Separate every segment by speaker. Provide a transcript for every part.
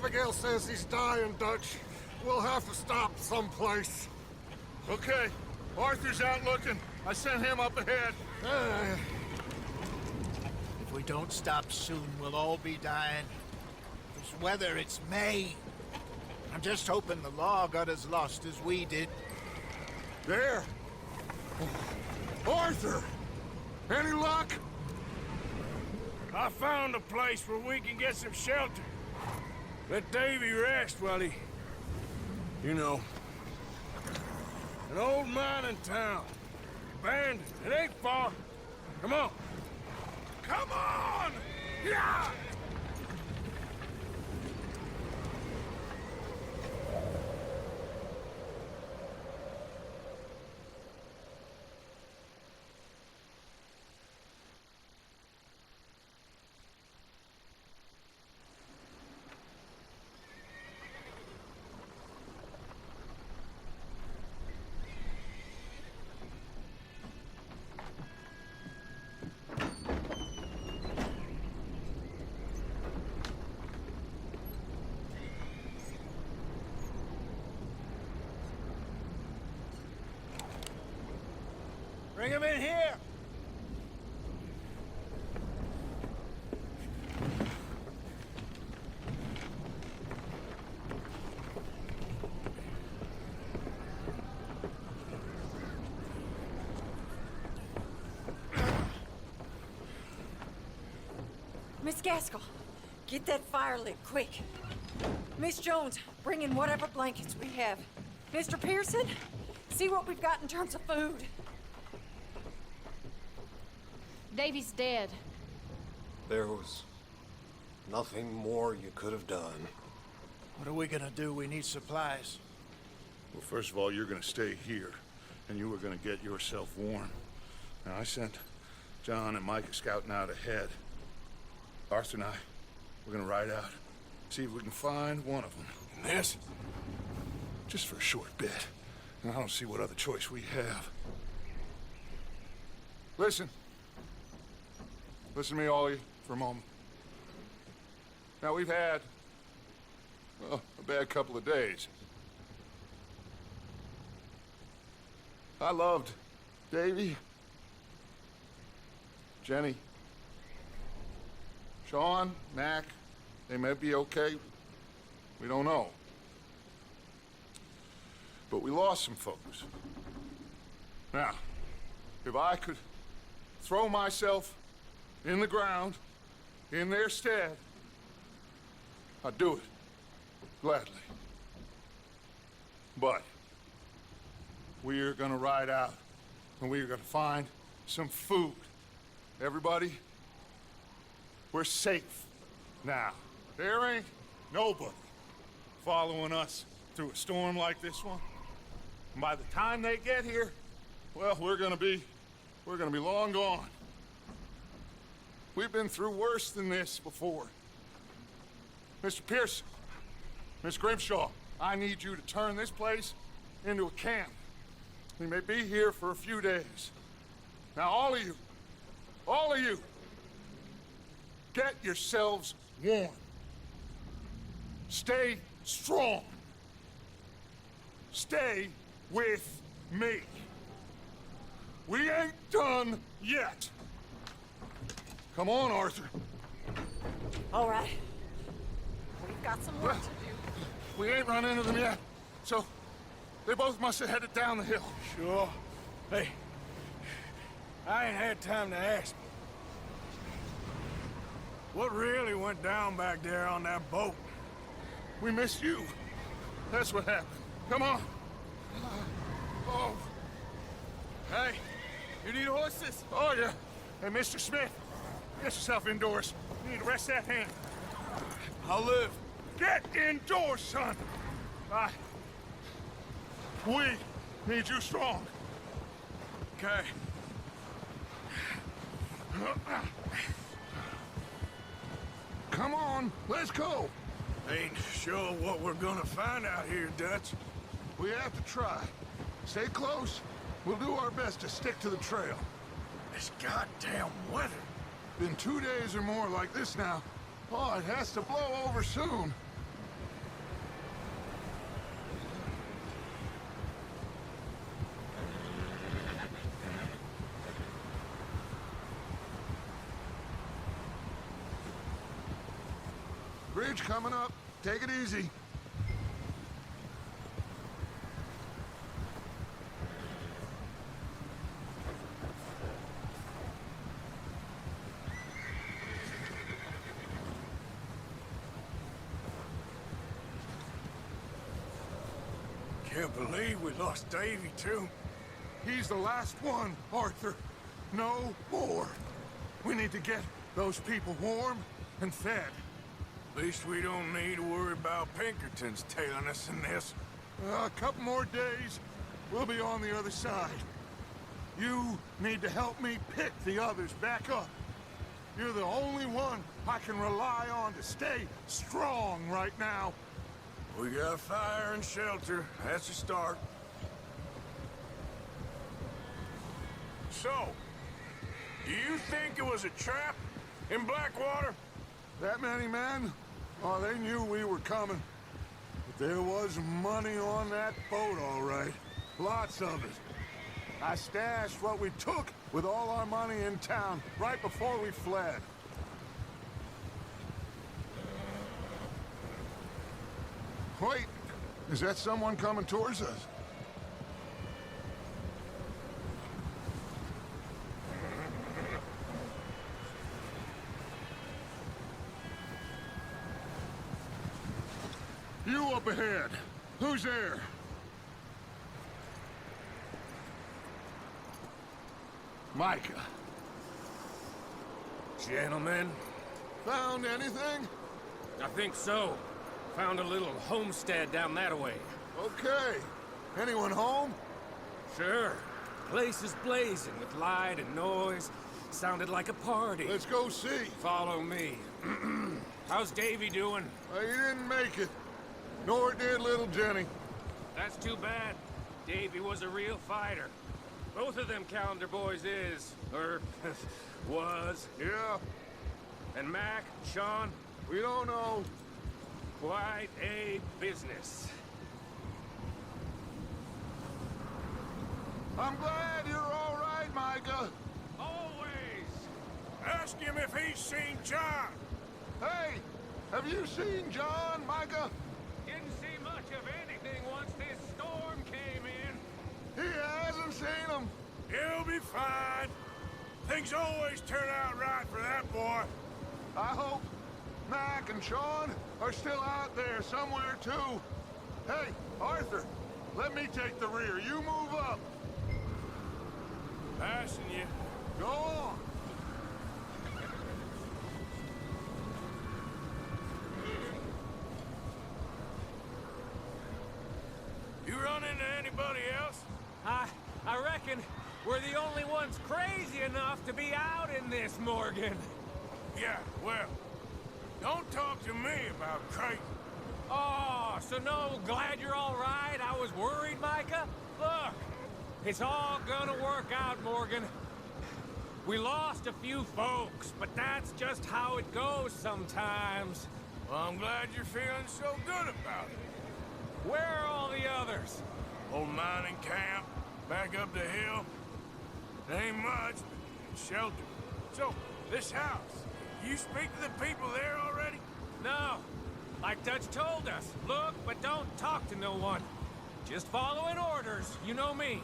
Speaker 1: Abigail says he's dying, Dutch. We'll have to stop someplace.
Speaker 2: Okay. Arthur's out looking. I sent him up ahead.
Speaker 3: If we don't stop soon, we'll all be dying. This weather, it's May. I'm just hoping the law got as lost as we did.
Speaker 1: There! Arthur! Any luck?
Speaker 4: I found a place where we can get some shelter. Let Davy rest while he... You know. An old mining town. Abandoned. It ain't far. Come on. Come on! Yeah!
Speaker 3: Bring him in here!
Speaker 5: Miss Gaskell, get that fire lit, quick. Miss Jones, bring in whatever blankets we have. Mr. Pearson, see what we've got in terms of food.
Speaker 6: Davy's dead.
Speaker 1: There was nothing more you could have done.
Speaker 3: What are we gonna do? We need supplies.
Speaker 2: Well, first of all, you're gonna stay here, and you were gonna get yourself warm. Now, I sent John and Micah scouting out ahead. Arthur and I, we're gonna ride out, see if we can find one of them. And this? Just for a short bit. And I don't see what other choice we have. Listen. Listen to me, all of you, for a moment. Now, we've had, well, a bad couple of days. I loved Davy, Jenny, Sean, Mac. They may be okay. We don't know. But we lost some folks. Now, if I could throw myself in the ground, in their stead, I'd do it, gladly. But we're gonna ride out, and we're gonna find some food. Everybody, we're safe now. There ain't nobody following us through a storm like this one. And by the time they get here, well, we're gonna be long gone. We've been through worse than this before. Mr. Pearson, Miss Grimshaw, I need you to turn this place into a camp. We may be here for a few days. Now, all of you, get yourselves warm. Stay strong. Stay with me. We ain't done yet. Come on, Arthur.
Speaker 5: All right. We've got some work to do.
Speaker 2: We ain't run into them yet, so they both must have headed down the hill.
Speaker 4: Sure. Hey, I ain't had time to ask. What really went down back there on that boat?
Speaker 2: We missed you. That's what happened. Come on. Oh.
Speaker 4: Hey, you need horses?
Speaker 2: Oh, yeah. Hey, Mr. Smith, get yourself indoors. You need to rest that hand.
Speaker 4: I'll live.
Speaker 2: Get indoors, son. We need you strong.
Speaker 4: Okay.
Speaker 2: Come on, let's go.
Speaker 4: Ain't sure what we're gonna find out here, Dutch.
Speaker 2: We have to try. Stay close. We'll do our best to stick to the trail.
Speaker 4: This goddamn weather.
Speaker 2: Been 2 days or more like this now. Oh, it has to blow over soon. Bridge coming up. Take it easy.
Speaker 4: Can't believe we lost Davy, too.
Speaker 2: He's the last one, Arthur. No more. We need to get those people warm and fed.
Speaker 4: At least we don't need to worry about Pinkertons tailing us in this.
Speaker 2: A couple more days, we'll be on the other side. You need to help me pick the others back up. You're the only one I can rely on to stay strong right now.
Speaker 4: We got fire and shelter. That's a start. So, do you think it was a trap in Blackwater?
Speaker 2: That many men? Oh, they knew we were coming. But there was money on that boat, all right. Lots of it. I stashed what we took with all our money in town right before we fled. Wait, is that someone coming towards us? You up ahead. Who's there? Micah.
Speaker 7: Gentlemen,
Speaker 2: Found anything?
Speaker 7: I think so. Found a little homestead down that way.
Speaker 2: Okay. Anyone home?
Speaker 7: Sure. Place is blazing with light and noise. Sounded like a party.
Speaker 2: Let's go see.
Speaker 7: Follow me. How's Davy doing?
Speaker 2: He didn't make it. Nor did little Jenny.
Speaker 7: That's too bad. Davy was a real fighter. Both of them calendar boys is, or was.
Speaker 2: Yeah,
Speaker 7: And Mac, Sean,
Speaker 2: we don't know.
Speaker 7: quite a business.
Speaker 2: I'm glad you're all right, Micah.
Speaker 7: Always!
Speaker 4: Ask him if he's seen John.
Speaker 2: Hey, have you seen John, Micah?
Speaker 7: Didn't see much of anything once this storm came in.
Speaker 2: He hasn't seen him.
Speaker 4: He'll be fine. Things always turn out right for that boy.
Speaker 2: I hope Mac and Sean are still out there somewhere, too. Hey, Arthur, let me take the rear. You move up.
Speaker 4: Passing you.
Speaker 2: Go on.
Speaker 4: You run into anybody else?
Speaker 7: I reckon we're the only ones crazy enough to be out in this, Morgan.
Speaker 4: Yeah, well, don't talk to me about crazy.
Speaker 7: Oh, so no, glad you're all right. I was worried, Micah. Look, it's all gonna work out, Morgan. We lost a few folks, but that's just how it goes sometimes.
Speaker 4: Well, I'm glad you're feeling so good about it.
Speaker 7: Where are all the others?
Speaker 4: Old mining camp, back up the hill. There ain't much, but shelter. So, this house, you speak to the people there already?
Speaker 7: No, like Dutch told us. Look, but don't talk to no one. Just following orders, you know me.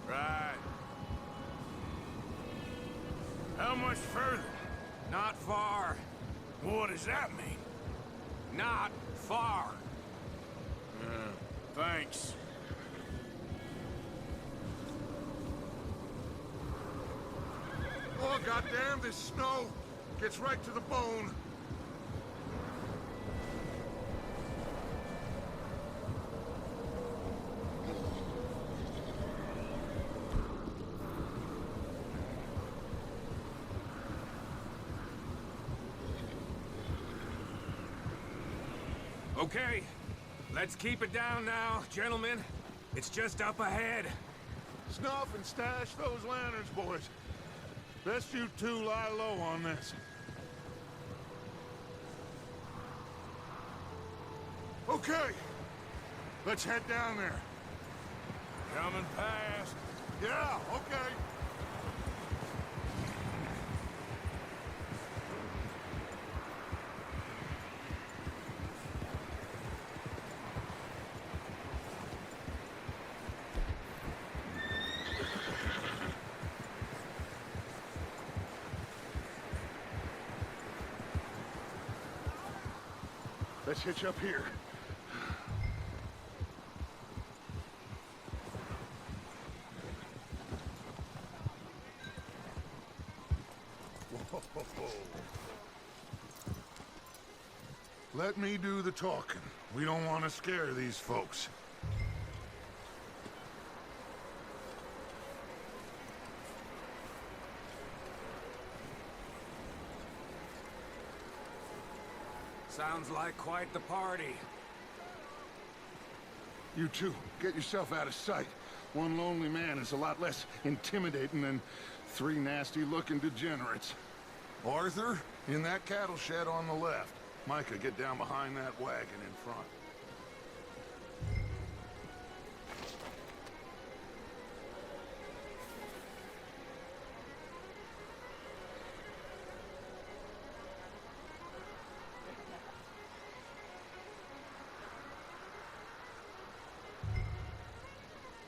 Speaker 4: Right. How much further?
Speaker 7: Not far.
Speaker 4: What does that mean?
Speaker 7: Not far.
Speaker 4: Thanks.
Speaker 2: Oh, goddamn, this snow gets right to the bone.
Speaker 7: Okay, let's keep it down now, gentlemen. It's just up ahead.
Speaker 2: Snuff and stash those lanterns, boys. Best you two lie low on this. Okay, let's head down there.
Speaker 4: Coming past.
Speaker 2: Yeah, okay. Let's hitch up here. Whoa. Let me do the talking. We don't want to scare these folks.
Speaker 7: Sounds like quite the party.
Speaker 2: You two, get yourself out of sight. One lonely man is a lot less intimidating than 3 nasty-looking degenerates. Arthur, in that cattle shed on the left. Micah, get down behind that wagon in front.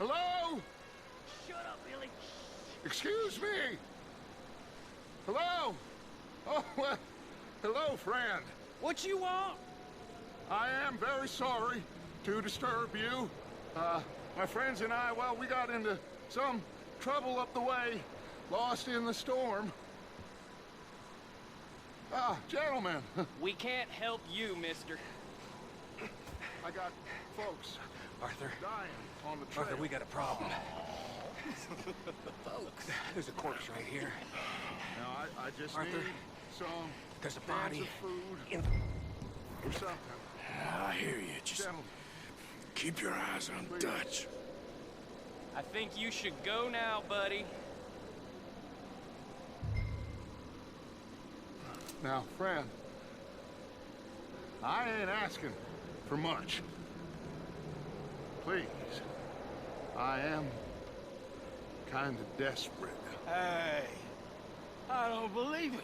Speaker 2: Hello?
Speaker 8: Shut up, Billy.
Speaker 2: Excuse me? Hello? Oh, well, hello, friend.
Speaker 8: What you want?
Speaker 2: I am very sorry to disturb you. My friends and I, well, we got into some trouble up the way, lost in the storm. Gentlemen,
Speaker 8: We can't help you, mister.
Speaker 2: I got folks
Speaker 7: Arthur,
Speaker 2: dying on the trail.
Speaker 7: Arthur, we got a problem. Folks, there's a corpse right here.
Speaker 2: Now, I just
Speaker 7: Arthur,
Speaker 2: need some
Speaker 7: there's a
Speaker 2: cans
Speaker 7: body
Speaker 2: of food
Speaker 7: in...
Speaker 2: or something.
Speaker 4: I hear you. Just
Speaker 2: Gentlemen,
Speaker 4: keep your eyes on
Speaker 2: Please.
Speaker 4: Dutch.
Speaker 8: I think you should go now, buddy.
Speaker 2: now, friend, I ain't asking for much. Please, I am kind of desperate.
Speaker 4: Hey, I don't believe it.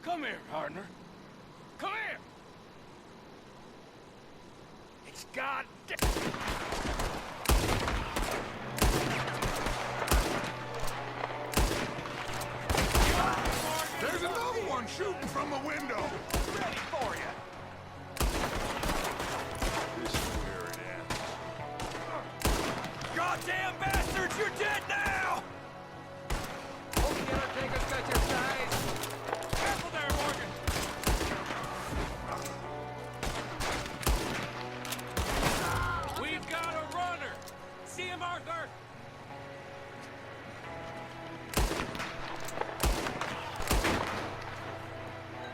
Speaker 4: Come here, partner. Come here. It's goddamn.
Speaker 2: There's another one shooting from the window.
Speaker 8: Ready for you.
Speaker 2: This is where it ends.
Speaker 8: Goddamn bastards, you're dead now!
Speaker 7: Hope the Undertaker's got your size.
Speaker 8: Careful there, Morgan.
Speaker 7: We've got a runner. See him, Arthur?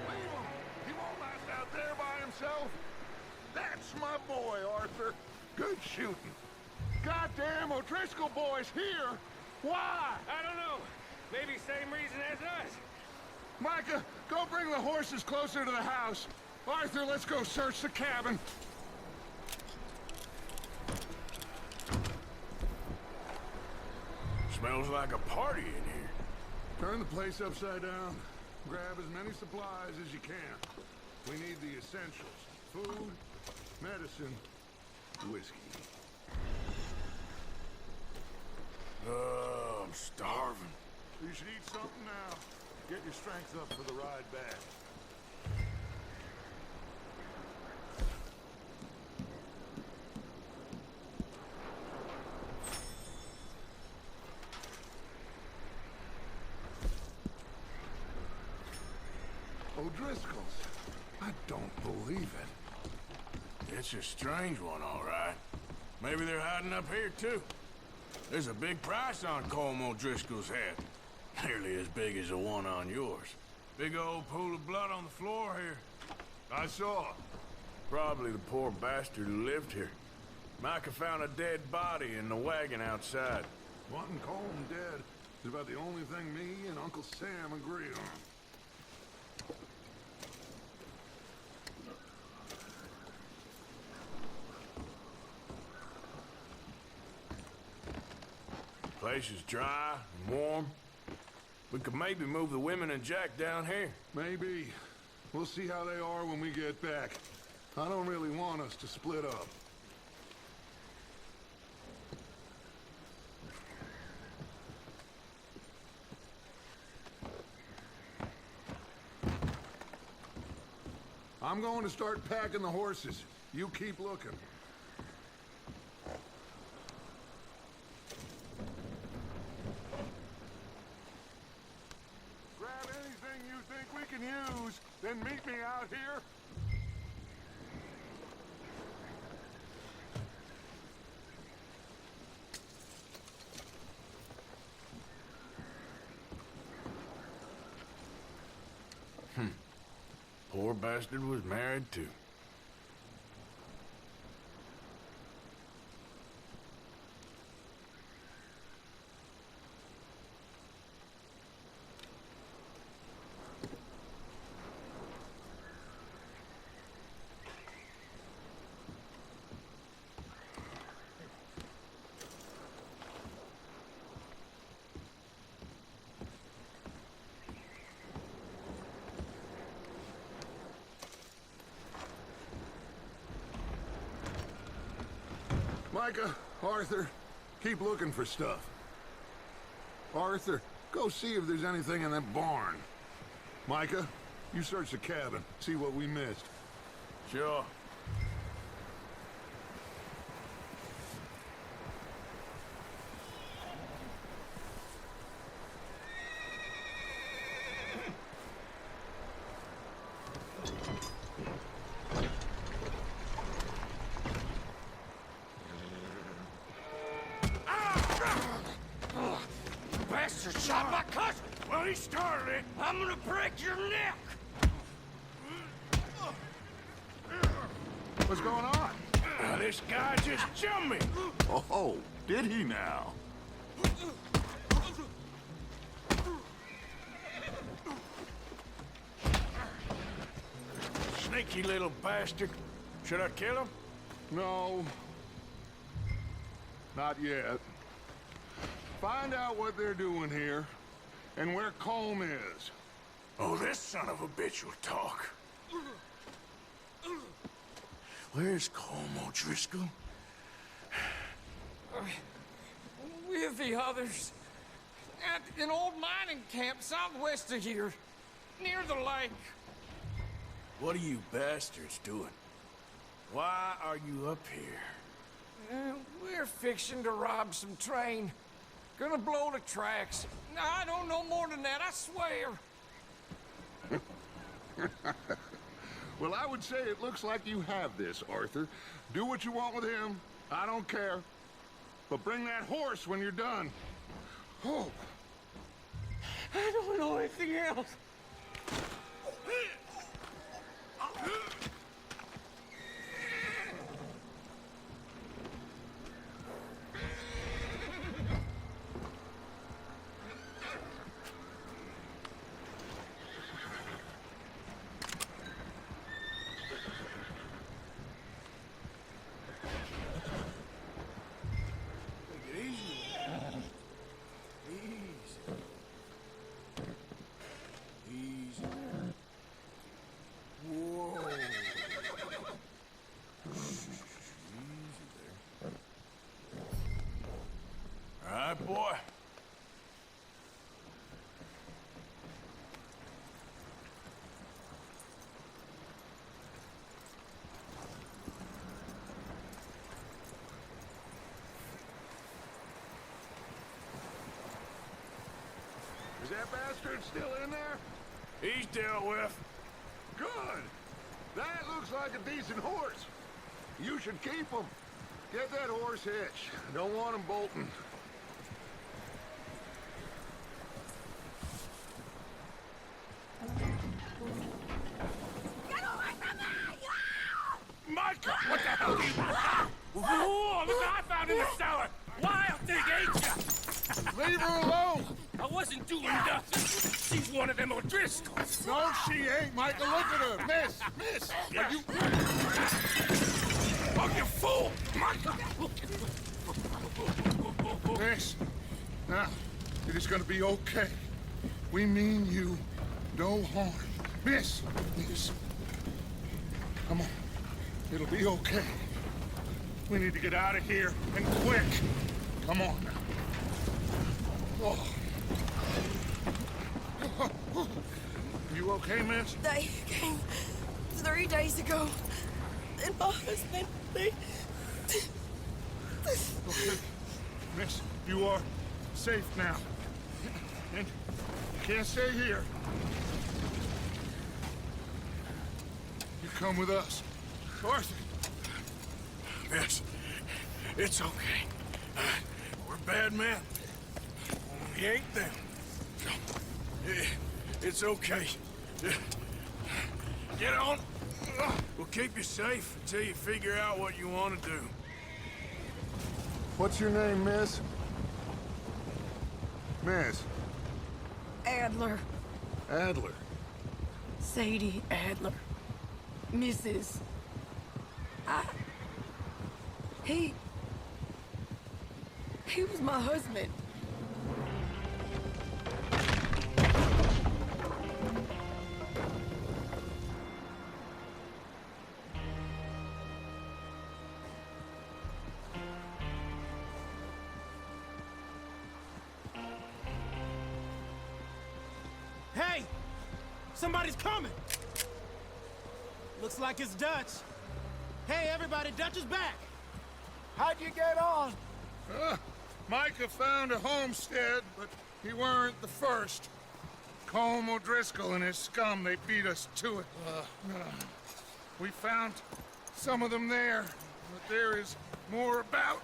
Speaker 2: Leave him. He won't last out there by himself. That's my boy, Arthur. Good shooting. Goddamn O'Driscoll boy's here. Why?
Speaker 7: I don't know. Maybe same reason as us.
Speaker 2: Micah, go bring the horses closer to the house. Arthur, let's go search the cabin.
Speaker 4: Smells like a party in here.
Speaker 2: Turn the place upside down. Grab as many supplies as you can. We need the essentials. Food, medicine, whiskey.
Speaker 4: I'm starving.
Speaker 2: You should eat something now. Get your strength up for the ride back. O'Driscoll's. I don't believe it.
Speaker 4: It's a strange one, all right. Maybe they're hiding up here, too. There's a big price on Colm O'Driscoll's head. Nearly as big as the one on yours. Big old pool of blood on the floor here.
Speaker 2: I saw.
Speaker 4: Probably the poor bastard who lived here. Micah found a dead body in the wagon outside.
Speaker 2: Wanting Colm dead is about the only thing me and Uncle Sam agree on.
Speaker 4: Place is dry and warm. We could maybe move the women and Jack down here.
Speaker 2: Maybe. We'll see how they are when we get back. I don't really want us to split up. I'm going to start packing the horses. You keep looking. Grab anything you think we can use, then meet me out here.
Speaker 4: Poor bastard was married too.
Speaker 2: Micah, Arthur, keep looking for stuff. Arthur, go see if there's anything in that barn. Micah, you search the cabin, see what we missed.
Speaker 4: Sure.
Speaker 7: Bastard shot my cousin! Well, he started it. I'm gonna break your neck!
Speaker 2: What's going on?
Speaker 4: This guy just jumped me.
Speaker 2: Oh, did he now?
Speaker 4: Sneaky little bastard. Should I kill him?
Speaker 2: No. Not yet. Find out what they're doing here, and where Colm is.
Speaker 4: Oh, this son of a bitch will talk. Where's Colm O'Driscoll?
Speaker 7: With the others. At an old mining camp southwest of here. Near the lake.
Speaker 4: What are you bastards doing? Why are you up here?
Speaker 7: We're fixing to rob some train. Gonna blow the tracks. I don't know more than that, I swear.
Speaker 2: Well, I would say it looks like you have this, Arthur. Do what you want with him. I don't care. But bring that horse when you're done. Oh.
Speaker 7: I don't know anything else.
Speaker 4: Boy.
Speaker 2: Is that bastard still in there?
Speaker 4: He's dealt with.
Speaker 2: Good. That looks like a decent horse. You should keep him. Get that horse hitched. Don't want him bolting.
Speaker 4: Micah! What the hell?
Speaker 7: Whoa, look what I found in the cellar! Wild thing, ain't ya?
Speaker 2: Leave her alone!
Speaker 7: I wasn't doing nothing. She's one of them O'Driscolls.
Speaker 2: No, she ain't, Micah. Look at her. Miss! Miss! Are you...
Speaker 4: Oh, you fool!
Speaker 7: Micah!
Speaker 2: Miss, now, it is gonna be okay. We mean you no harm. Miss! Miss. Come on. It'll be okay. We need to get out of here, and quick. Come on now. Oh. You okay, miss?
Speaker 5: They came
Speaker 9: 3 days ago. And my husband, they...
Speaker 2: Okay, miss, you are safe now. And you can't stay here. You come with us. Arthur!
Speaker 4: Miss, it's okay. We're bad men. We ain't them. It's okay. Get on. We'll keep you safe until you figure out what you want to do.
Speaker 2: What's your name, miss? Miss?
Speaker 9: Adler.
Speaker 2: Adler.
Speaker 9: Sadie Adler. Mrs. He was my husband.
Speaker 10: Hey! Somebody's coming! Looks like it's Dutch. Hey, everybody, Dutch is back!
Speaker 3: How'd you get on?
Speaker 2: Micah found a homestead, but he weren't the first. Colm O'Driscoll and his scum, they beat us to it. We found some of them there, but there is more about,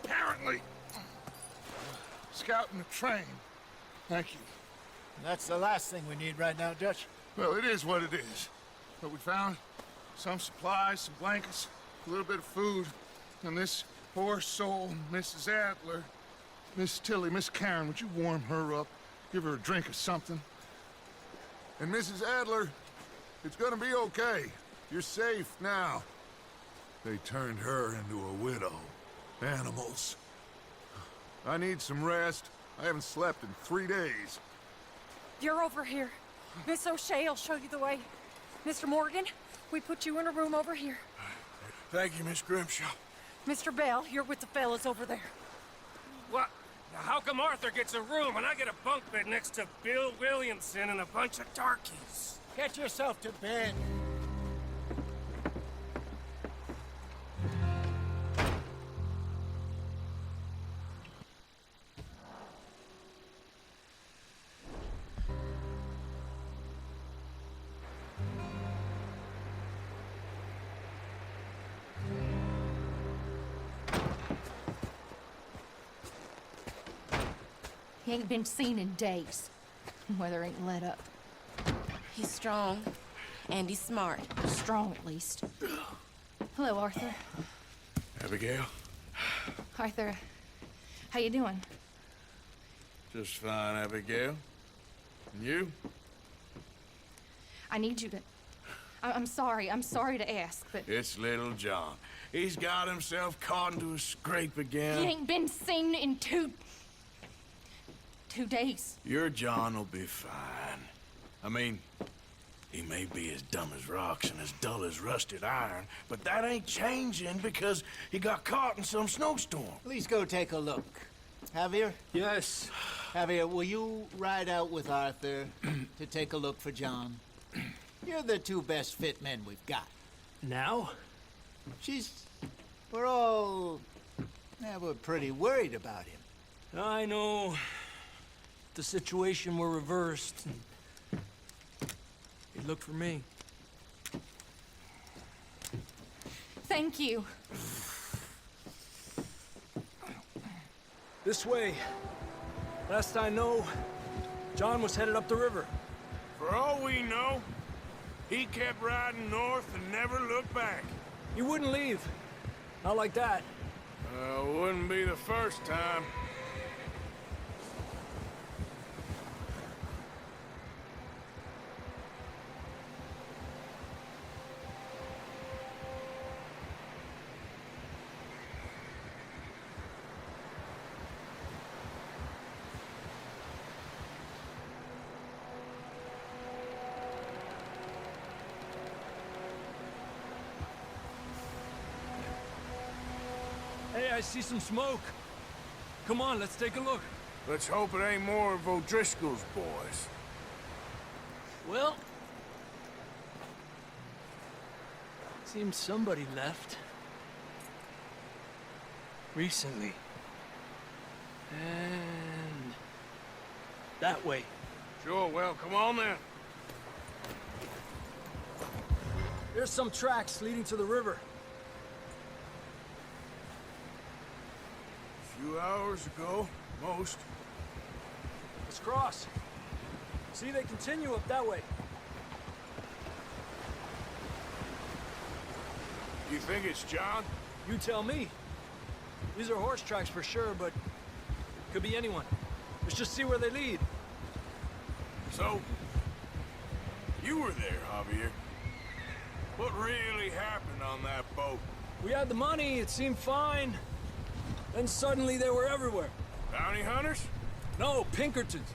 Speaker 2: apparently. Scouting the train. Thank you.
Speaker 3: That's the last thing we need right now, Dutch.
Speaker 2: Well, it is what it is. But we found some supplies, some blankets, a little bit of food, and this poor soul, Mrs. Adler, Miss Tilly, Miss Karen, would you warm her up? Give her a drink or something? And Mrs. Adler, it's gonna be okay. You're safe now. They turned her into a widow. Animals. I need some rest. I haven't slept in 3 days.
Speaker 5: You're over here. Miss O'Shea will show you the way. Mr. Morgan, we put you in a room over here.
Speaker 4: Thank you, Miss Grimshaw.
Speaker 5: Mr. Bell, you're with the fellas over there.
Speaker 7: What? Now, how come Arthur gets a room and I get a bunk bed next to Bill Williamson and a bunch of darkies?
Speaker 3: Get yourself to bed.
Speaker 6: He ain't been seen in days. Weather ain't let up.
Speaker 9: He's strong, and he's smart.
Speaker 6: Strong, at least. Hello, Arthur.
Speaker 4: Abigail?
Speaker 6: Arthur, how you doing?
Speaker 4: Just fine, Abigail. And you?
Speaker 6: I need you to... I'm sorry to ask, but...
Speaker 4: It's little John. He's got himself caught into a scrape again.
Speaker 6: He ain't been seen in 2 days.
Speaker 4: Your John will be fine. I mean, he may be as dumb as rocks and as dull as rusted iron, but that ain't changing because he got caught in some snowstorm.
Speaker 3: Please go take a look. Javier?
Speaker 10: Yes.
Speaker 3: Javier, will you ride out with Arthur to take a look for John? You're the 2 best fit men we've got.
Speaker 10: Now?
Speaker 3: We're all... we're pretty worried about him.
Speaker 10: I know. The situation were reversed. He looked for me.
Speaker 6: Thank you.
Speaker 10: This way. Last I know, John was headed up the river.
Speaker 4: For all we know, he kept riding north and never looked back.
Speaker 10: He wouldn't leave. Not like that.
Speaker 4: Wouldn't be the first time.
Speaker 10: Hey, I see some smoke. Come on, let's take a look.
Speaker 4: Let's hope it ain't more of O'Driscoll's boys.
Speaker 10: Well, Seems somebody left. Recently. And... that way.
Speaker 4: Sure, well, come on then.
Speaker 10: There's some tracks leading to the river.
Speaker 4: A few hours ago, most.
Speaker 10: Let's cross. See, they continue up that way.
Speaker 4: You think it's John?
Speaker 10: You tell me. These are horse tracks for sure, but could be anyone. Let's just see where they lead.
Speaker 4: So, you were there, Javier. What really happened on that boat?
Speaker 10: We had the money, it seemed fine. Then suddenly they were everywhere.
Speaker 4: Bounty hunters?
Speaker 10: No, Pinkertons.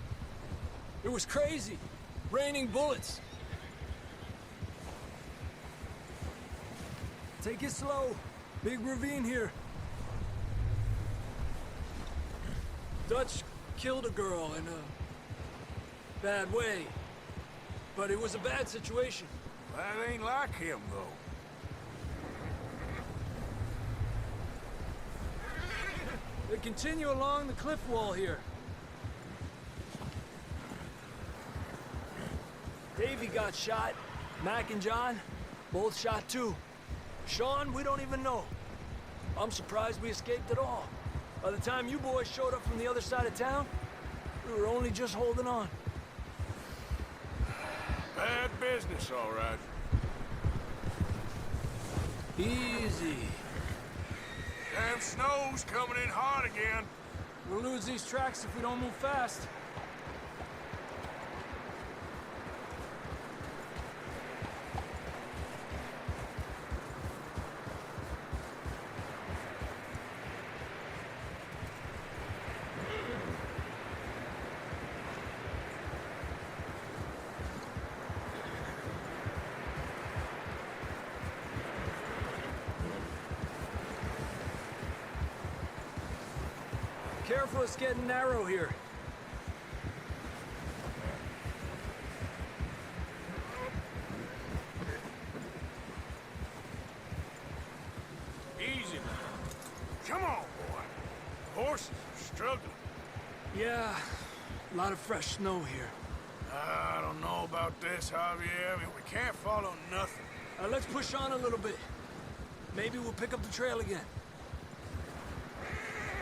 Speaker 10: It was crazy. Raining bullets. Take it slow. Big ravine here. Dutch killed a girl in a bad way. But it was a bad situation.
Speaker 4: That ain't like him, though.
Speaker 10: They continue along the cliff wall here. Davey got shot. Mac and John, both shot too. Sean, we don't even know. I'm surprised we escaped at all. By the time you boys showed up from the other side of town, we were only just holding on.
Speaker 4: Bad business, all right.
Speaker 10: Easy.
Speaker 4: Damn snow's coming in hot again.
Speaker 10: We'll lose these tracks if we don't move fast. Careful, it's getting narrow here.
Speaker 4: Easy now. Come on, boy. Horses are struggling.
Speaker 10: Yeah, a lot of fresh snow here.
Speaker 4: I don't know about this, Javier. I mean, we can't follow nothing.
Speaker 10: Let's push on a little bit. Maybe we'll pick up the trail again.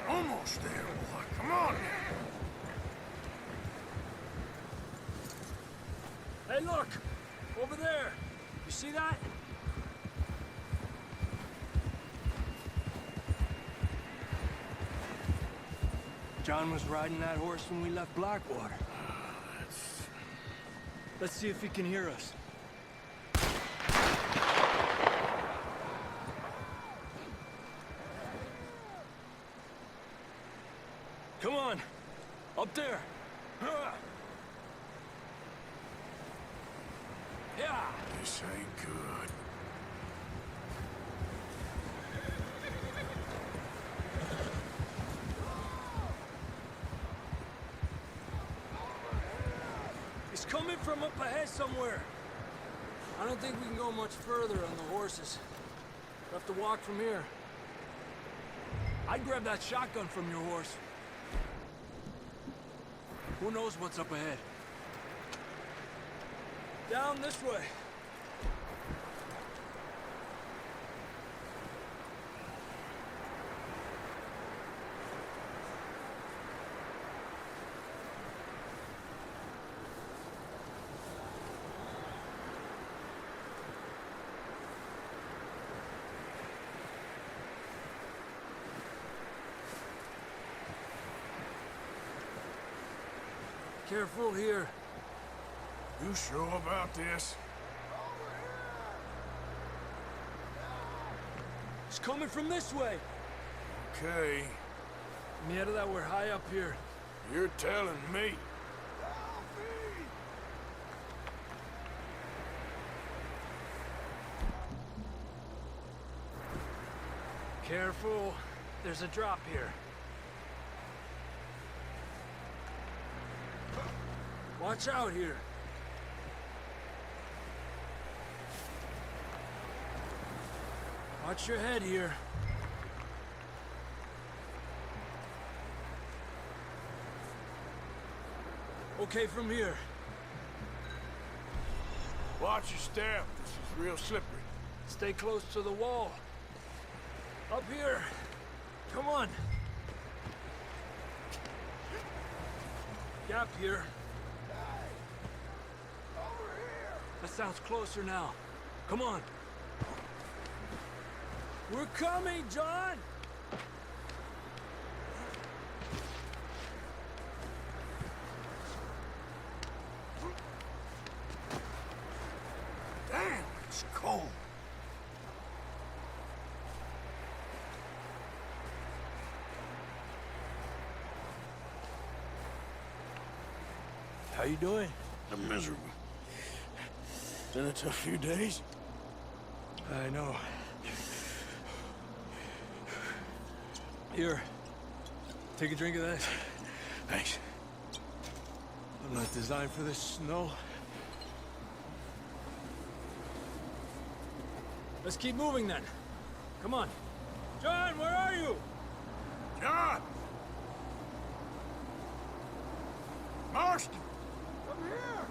Speaker 4: Almost there, boy. Come on now.
Speaker 10: Hey, look! Over there! You see that? John was riding that horse when we left Blackwater. Let's see if he can hear us. Come on! Up there! Yeah!
Speaker 4: This ain't good.
Speaker 10: He's coming from up ahead somewhere. I don't think we can go much further on the horses. We'll have to walk from here. I'd grab that shotgun from your horse. Who knows what's up ahead? Down this way. Careful here.
Speaker 4: You sure about this?
Speaker 10: It's coming from this way.
Speaker 4: Okay.
Speaker 10: Me out of that, we're high up here.
Speaker 4: You're telling me.
Speaker 10: Careful. There's a drop here. Watch out here. Watch your head here. Okay from here.
Speaker 4: Watch your step. This is real slippery.
Speaker 10: Stay close to the wall. Up here. Come on. Gap here. That sounds closer now. Come on. We're coming, John!
Speaker 4: Damn, it's cold.
Speaker 10: How you doing?
Speaker 4: I'm miserable. Been a tough few days.
Speaker 10: I know. Here. Take a drink of that.
Speaker 4: Thanks.
Speaker 10: I'm not designed for this snow. Let's keep moving then. Come on. John, where are you?
Speaker 4: John! Marston!
Speaker 2: Come here!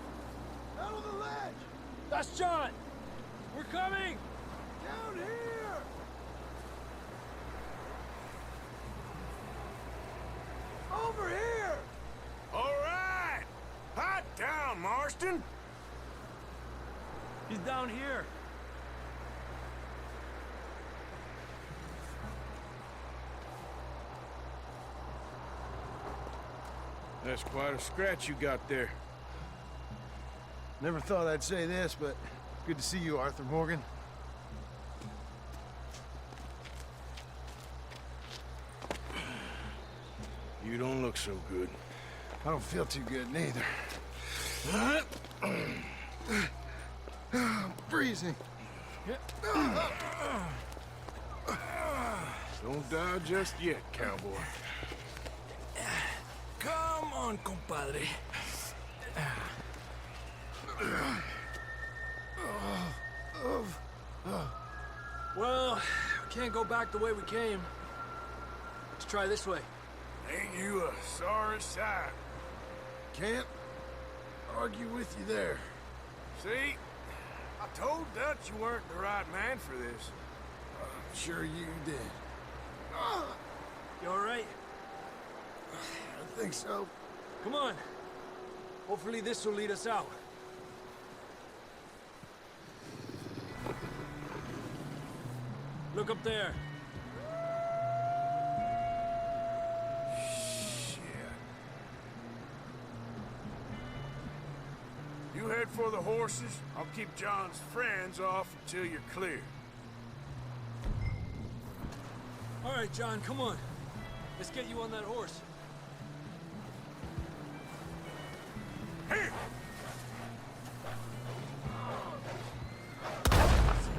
Speaker 2: Out on the ledge!
Speaker 10: That's John! We're coming!
Speaker 2: Down here! Over here!
Speaker 4: All right! Hot down, Marston!
Speaker 10: He's down here.
Speaker 4: That's quite a scratch you got there.
Speaker 2: Never thought I'd say this, but good to see you, Arthur Morgan.
Speaker 4: You don't look so good.
Speaker 2: I don't feel too good, neither. I'm freezing.
Speaker 4: Don't die just yet, cowboy.
Speaker 10: Come on, compadre. Well, we can't go back the way we came. Let's try this way.
Speaker 4: Ain't you a sorry sight?
Speaker 2: Can't argue with you there.
Speaker 4: See? I told Dutch you weren't the right man for this.
Speaker 2: Sure you did.
Speaker 10: You all right?
Speaker 2: I think so.
Speaker 10: Come on. Hopefully this will lead us out. Look up there.
Speaker 4: Shit. You head for the horses. I'll keep John's friends off until you're clear.
Speaker 10: All right, John, come on. Let's get you on that horse.
Speaker 4: Here!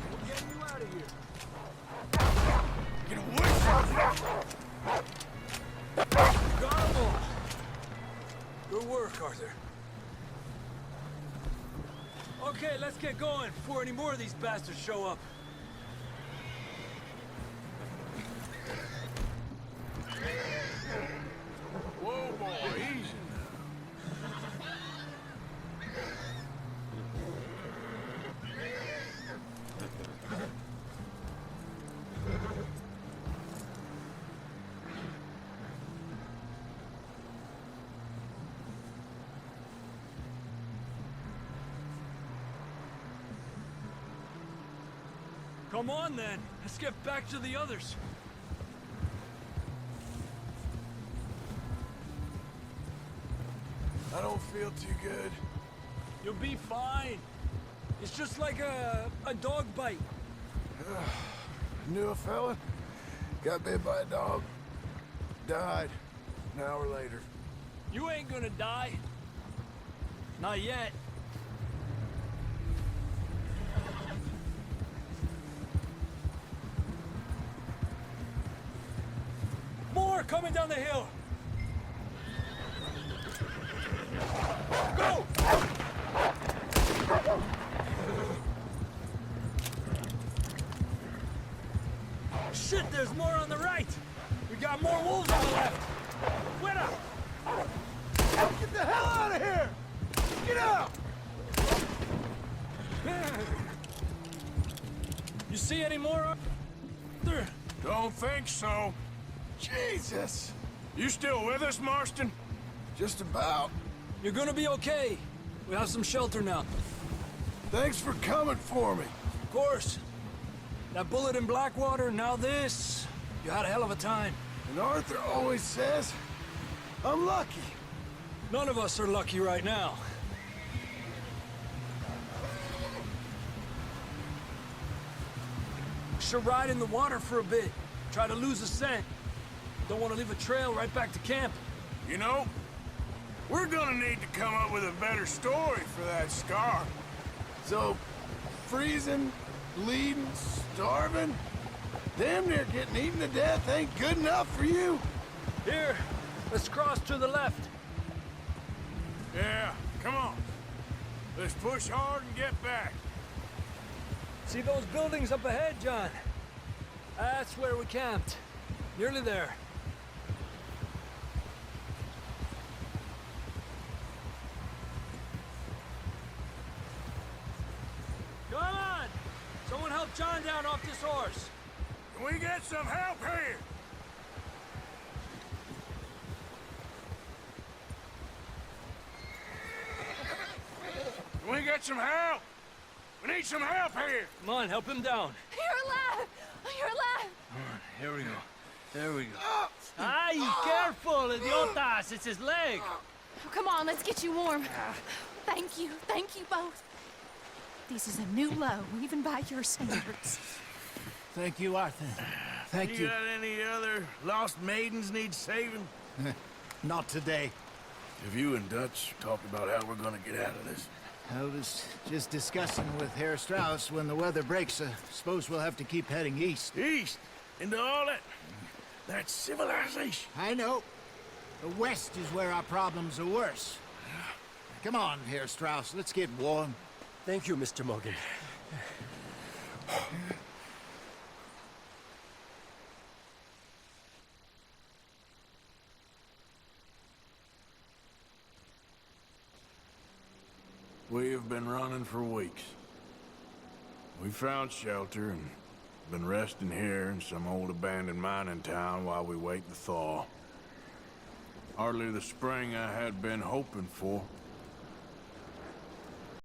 Speaker 10: We're getting you out of here.
Speaker 4: Get away from me!
Speaker 10: Got 'em all. Good work, Arthur. Okay, let's get going before any more of these bastards show up.
Speaker 4: Whoa, boy, easy
Speaker 10: Come on, then. Let's get back to the others.
Speaker 4: I don't feel too good.
Speaker 10: You'll be fine. It's just like a dog bite.
Speaker 2: Knew a fella, got bit by a dog, died an hour later.
Speaker 10: You ain't gonna die. Not yet. More coming down the hill. Go! there's more on the right. We got more wolves on the left. Winner!
Speaker 2: Get the hell out of here! Get out!
Speaker 10: You see any more, Arthur?
Speaker 4: Don't think so.
Speaker 2: Jesus!
Speaker 4: You still with us, Marston?
Speaker 2: Just about.
Speaker 10: You're gonna be okay. We have some shelter now.
Speaker 2: Thanks for coming for me.
Speaker 10: Of course. That bullet in Blackwater, now this. You had a hell of a time.
Speaker 2: And Arthur always says, I'm lucky.
Speaker 10: None of us are lucky right now. Should ride in the water for a bit. Try to lose a scent. Don't want to leave a trail right back to camp.
Speaker 4: You know, we're gonna need to come up with a better story for that scar.
Speaker 2: So, freezing, bleeding, starving, damn near getting eaten to death ain't good enough for you?
Speaker 10: Here, let's cross to the left.
Speaker 4: Yeah, come on. Let's push hard and get back.
Speaker 10: See those buildings up ahead, John? That's where we camped. Nearly there. Come on! Someone help John down off this horse.
Speaker 4: Can we get some help here? Can we get some help? We need some help here.
Speaker 10: Come on, help him down.
Speaker 6: You're alive! You're alive!
Speaker 10: Here we go. There we go. Ay, careful, idiotas! It's his leg.
Speaker 6: Oh, come on, let's get you warm. Thank you both. This is a new low, even by your standards.
Speaker 3: Thank you, Arthur. Thank you.
Speaker 4: You got any other lost maidens need saving?
Speaker 3: Not today.
Speaker 2: Have you and Dutch talked about how we're gonna get out of this?
Speaker 3: I was just discussing with Herr Strauss when the weather breaks. Suppose we'll have to keep heading east.
Speaker 4: East? Into all that civilization?
Speaker 3: I know. The west is where our problems are worse. Come on, Herr Strauss, let's get warm.
Speaker 10: Thank you, Mr. Morgan.
Speaker 4: We have been running for weeks. We found shelter and been resting here in some old abandoned mining town while we wait the thaw. Hardly the spring I had been hoping for.